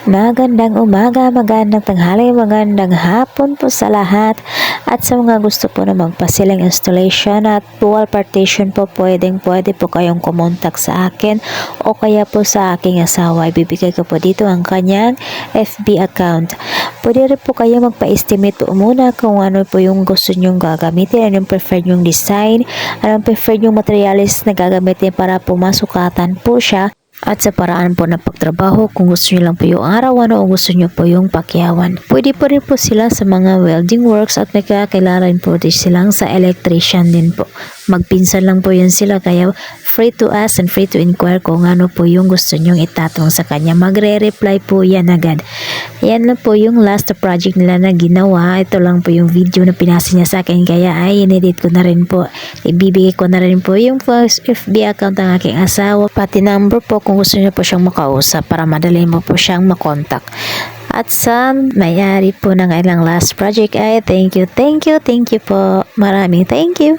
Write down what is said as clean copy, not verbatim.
Magandang umaga, magandang tanghali, magandang hapon po sa lahat. At sa mga gusto po na magpa-ceiling installation at wall partition po, pwede po kayong kumontak sa akin o kaya po sa aking asawa. Ibibigay ko po dito ang kanyang FB account. Pwede rin po kayo magpa-estimate po muna kung ano po yung gusto nyong gagamitin, anong preferred yung design, anong preferred yung materials na gagamitin para po masukatan po siya. At sa paraan po ng pagtrabaho, kung gusto nyo lang po yung arawan o gusto nyo po yung pakyawan. Pwede po rin po sila sa mga welding works at may kakilala rin po din silang sa electrician din po. Magpinsan lang po yan sila, kaya free to ask and free to inquire kung ano po yung gusto nyong itatanong sa kanya. Magre-reply po yan agad. Yan lang po yung last project nila na ginawa. Ito lang po yung video na pinasa niya sa akin, kaya ay inedit ko na rin po. Ibibigay ko na rin po yung FB account ng aking asawa, pati number po kung gusto niyo po siyang makausap para madali mo po siyang makontak. At sa may-ari po ng ilang last project ay thank you po. Maraming thank you.